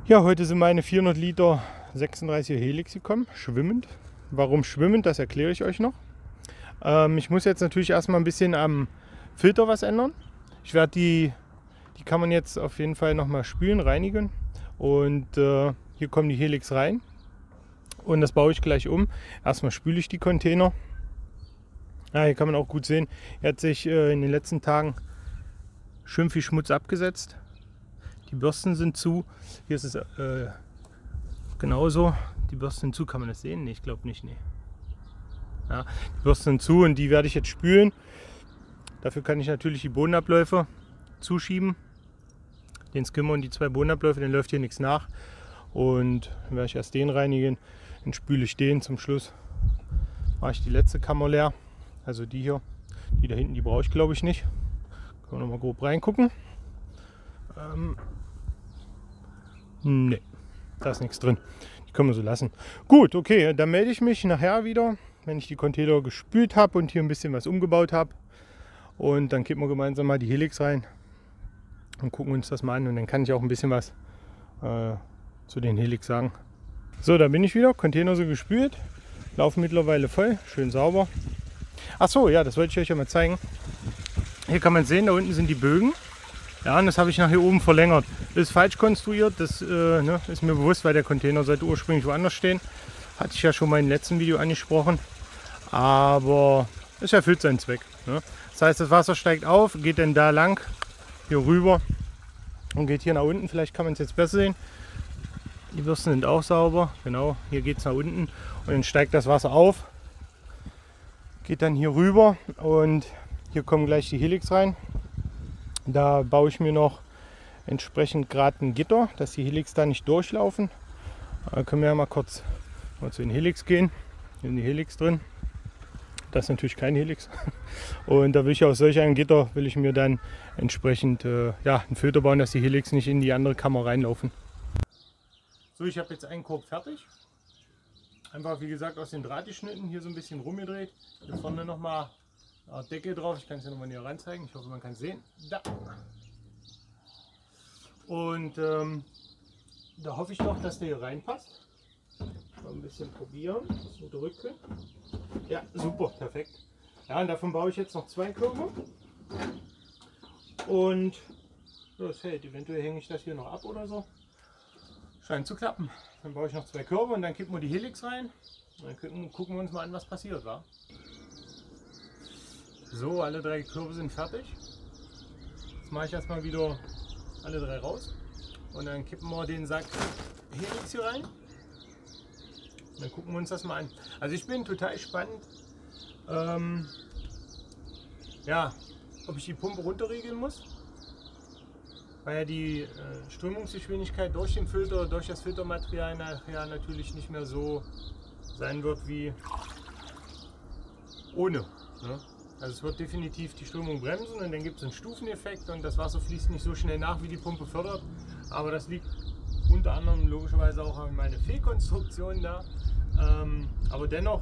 Ja, heute sind meine 400 Liter 36er Helix gekommen, schwimmend. Warum schwimmend, das erkläre ich euch noch. Ich muss jetzt natürlich erstmal ein bisschen am Filter was ändern. Ich werde die kann man jetzt auf jeden Fall nochmal spülen, reinigen. Und hier kommen die Helix rein. Und das baue ich gleich um. Erstmal spüle ich die Container. Ja, hier kann man auch gut sehen, er hat sich in den letzten Tagen schön viel Schmutz abgesetzt. Die Bürsten sind zu. Hier ist es genauso. Die Bürsten sind zu. Kann man das sehen? Nee, ich glaube nicht. Nee. Ja, die Bürsten sind zu und die werde ich jetzt spülen. Dafür kann ich natürlich die Bodenabläufe zuschieben. Den Skimmer und die zwei Bodenabläufe, den läuft hier nichts nach. Und dann werde ich erst den reinigen. Dann spüle ich den. Zum Schluss mache ich die letzte Kammer leer. Also die hier. Die da hinten, die brauche ich glaube ich nicht. Können wir noch mal grob reingucken. Ne, da ist nichts drin. Die können wir so lassen. Gut, okay, dann melde ich mich nachher wieder, wenn ich die Container gespült habe und hier ein bisschen was umgebaut habe. Und dann kippen wir gemeinsam mal die Helix rein und gucken uns das mal an. Und dann kann ich auch ein bisschen was zu den Helix sagen. So, da bin ich wieder. Container so gespült. Laufen mittlerweile voll, schön sauber. Ach so, ja, das wollte ich euch ja mal zeigen. Hier kann man sehen, da unten sind die Bögen. Ja, und das habe ich nach hier oben verlängert. Ist falsch konstruiert, das ist mir bewusst, weil der Container sollte ursprünglich woanders stehen. Hatte ich ja schon mal im letzten Video angesprochen. Aber es erfüllt seinen Zweck. Ne? Das heißt, das Wasser steigt auf, geht dann da lang, hier rüber und geht hier nach unten. Vielleicht kann man es jetzt besser sehen. Die Bürsten sind auch sauber. Genau, hier geht es nach unten und dann steigt das Wasser auf. Geht dann hier rüber und hier kommen gleich die Helix rein. Da baue ich mir noch entsprechend gerade ein Gitter, dass die Helix da nicht durchlaufen. Da können wir ja mal kurz zu den Helix gehen. Hier sind die Helix drin. Das ist natürlich kein Helix. Und da will ich aus solch einem Gitter will ich mir dann entsprechend ja, einen Filter bauen, dass die Helix nicht in die andere Kammer reinlaufen. So, ich habe jetzt einen Korb fertig. Einfach wie gesagt aus den Draht geschnitten, hier so ein bisschen rumgedreht. Hier vorne nochmal Deckel drauf, ich kann es ja nochmal näher ran zeigen, ich hoffe man kann es sehen. Da. Und da hoffe ich doch, dass der hier reinpasst. Mal ein bisschen probieren, so drücken. Ja, super, perfekt. Ja, und davon baue ich jetzt noch zwei Körbe. Und ja, das hält, eventuell hänge ich das hier noch ab oder so. Scheint zu klappen. Dann baue ich noch zwei Körbe und dann kippen wir die Helix rein. Und dann gucken wir uns mal an, was passiert war. So, alle drei Körbe sind fertig. Jetzt mache ich erstmal wieder alle drei raus. Und dann kippen wir den Sack Helix hier rein. Und dann gucken wir uns das mal an. Also ich bin total gespannt, ja, ob ich die Pumpe runterregeln muss. Weil ja die Strömungsgeschwindigkeit durch den Filter, durch das Filtermaterial nachher natürlich nicht mehr so sein wird wie ohne. Ne? Also es wird definitiv die Strömung bremsen und dann gibt es einen Stufeneffekt und das Wasser fließt nicht so schnell nach, wie die Pumpe fördert. Aber das liegt unter anderem logischerweise auch an meiner Fehlkonstruktion da. Aber dennoch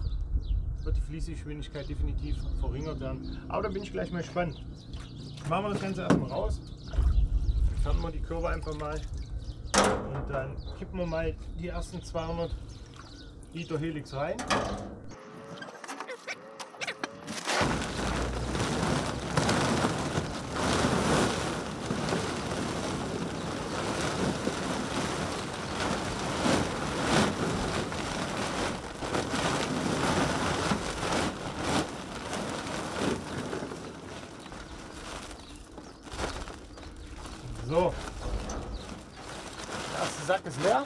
wird die Fließgeschwindigkeit definitiv verringert werden. Aber da bin ich gleich mal gespannt. Machen wir das Ganze erstmal raus. Entfernen wir die Körbe einfach mal und dann kippen wir mal die ersten 200 Liter Helix rein. So, der erste Sack ist leer.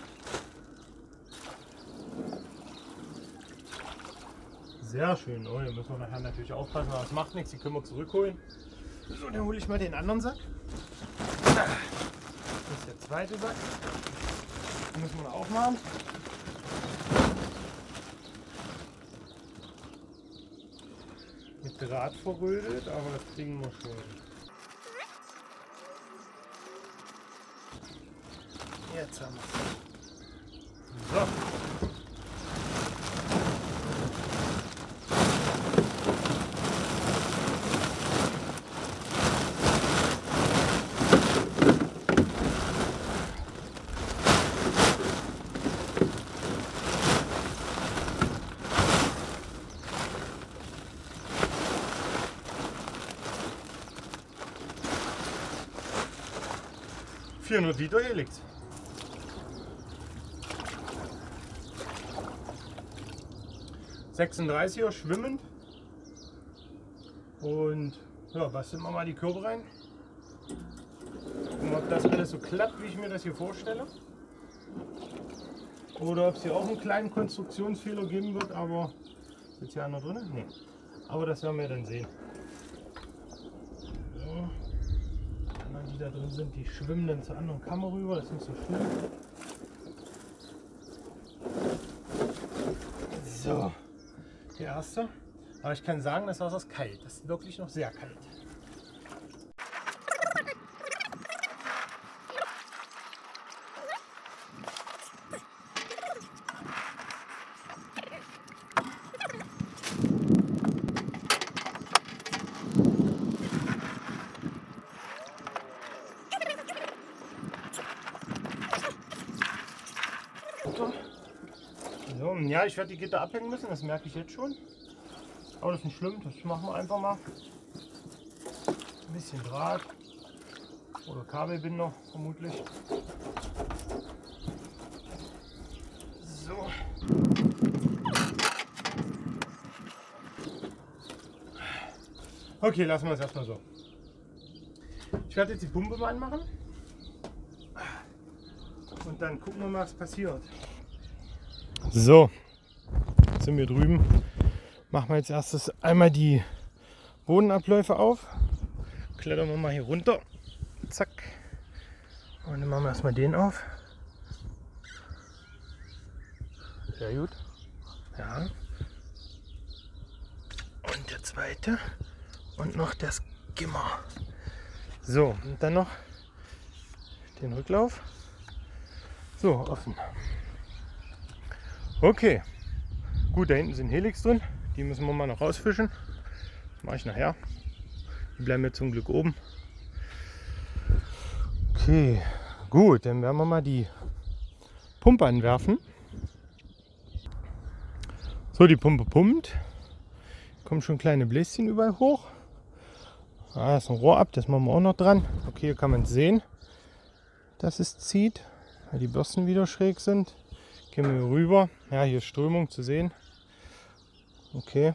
Sehr schön. Oh, hier müssen wir nachher natürlich aufpassen, aber das macht nichts, die können wir zurückholen. So, dann hole ich mal den anderen Sack. Das ist der zweite Sack. Den müssen wir aufmachen. Mit Draht verrödelt, aber das kriegen wir schon. Jetzt haben wir es. So. 400 Liter Helix. (36er) schwimmend. Und ja, basteln wir mal die Körbe rein. Gucken, ob das alles so klappt, wie ich mir das hier vorstelle. Oder ob es hier auch einen kleinen Konstruktionsfehler geben wird, aber ist hier einer drin? Nee. Aber das werden wir dann sehen. So. Die anderen, die da drin sind, die schwimmen dann zur anderen Kammer rüber, das ist nicht so schlimm. So, der erste. Aber ich kann sagen, das Wasser ist kalt. Das ist wirklich noch sehr kalt. So, ja, ich werde die Gitter abhängen müssen, das merke ich jetzt schon. Aber das ist nicht schlimm, das machen wir einfach mal. Ein bisschen Draht oder Kabelbinder vermutlich. So. Okay, lassen wir es erstmal so. Ich werde jetzt die Pumpe mal anmachen. Und dann gucken wir mal, was passiert. So, jetzt sind wir drüben. Machen wir jetzt erstes einmal die Bodenabläufe auf. Klettern wir mal hier runter. Zack. Und dann machen wir erstmal den auf. Sehr gut. Ja. Und der zweite. Und noch das Gimmer. So, und dann noch den Rücklauf. So, offen. Okay. Gut, da hinten sind Helix drin. Die müssen wir mal noch rausfischen. Das mache ich nachher. Die bleiben jetzt zum Glück oben. Okay, gut, dann werden wir mal die Pumpe anwerfen. So, die Pumpe pumpt. Kommen schon kleine Bläschen überall hoch. Ah, da ist ein Rohr ab, das machen wir auch noch dran. Okay, hier kann man sehen, dass es zieht, weil die Bürsten wieder schräg sind. Gehen wir hier rüber. Ja, hier ist Strömung zu sehen. Okay.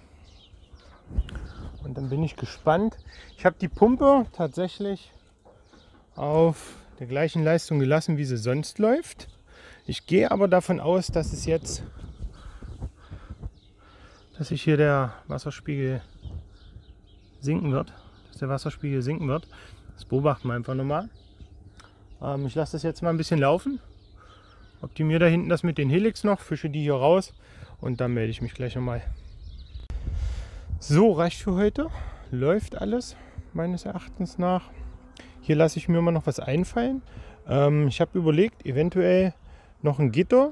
Und dann bin ich gespannt. Ich habe die Pumpe tatsächlich auf der gleichen Leistung gelassen, wie sie sonst läuft. Ich gehe aber davon aus, dass sich hier der Wasserspiegel sinken wird. Das beobachten wir einfach nochmal. Ich lasse das jetzt mal ein bisschen laufen. Optimiere da hinten das mit den Helix noch, fische die hier raus und dann melde ich mich gleich nochmal. So, reicht für heute. Läuft alles meines Erachtens nach. Hier lasse ich mir mal noch was einfallen. Ich habe überlegt, eventuell noch ein Gitter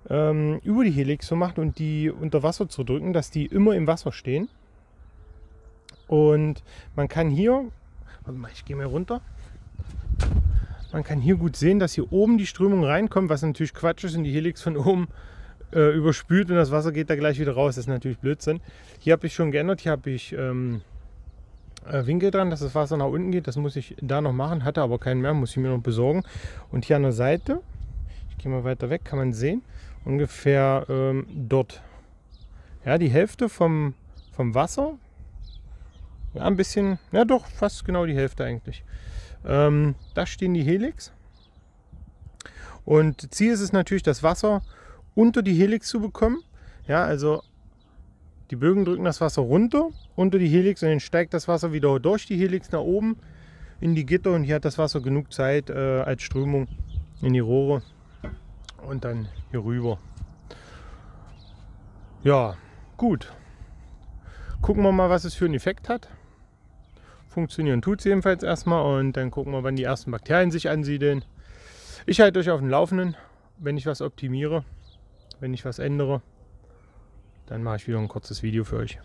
über die Helix zu machen und die unter Wasser zu drücken, dass die immer im Wasser stehen. Und man kann hier, warte mal, ich gehe mal runter. Man kann hier gut sehen, dass hier oben die Strömung reinkommt, was natürlich Quatsch ist und die Helix von oben überspült und das Wasser geht da gleich wieder raus. Das ist natürlich Blödsinn. Hier habe ich schon geändert, hier habe ich Winkel dran, dass das Wasser nach unten geht. Das muss ich da noch machen, hatte aber keinen mehr, muss ich mir noch besorgen. Und hier an der Seite, ich gehe mal weiter weg, kann man sehen, ungefähr dort. Ja, die Hälfte vom Wasser, ja ein bisschen, ja doch, fast genau die Hälfte eigentlich. Da stehen die Helix. Und Ziel ist es natürlich, das Wasser unter die Helix zu bekommen. Ja, also die Bögen drücken das Wasser runter, unter die Helix und dann steigt das Wasser wieder durch die Helix nach oben in die Gitter und hier hat das Wasser genug Zeit als Strömung in die Rohre und dann hier rüber. Ja, gut. Gucken wir mal, was es für einen Effekt hat. Funktionieren tut es jedenfalls erstmal und dann gucken wir, wann die ersten Bakterien sich ansiedeln. Ich halte euch auf dem Laufenden, wenn ich was optimiere, wenn ich was ändere. Dann mache ich wieder ein kurzes Video für euch.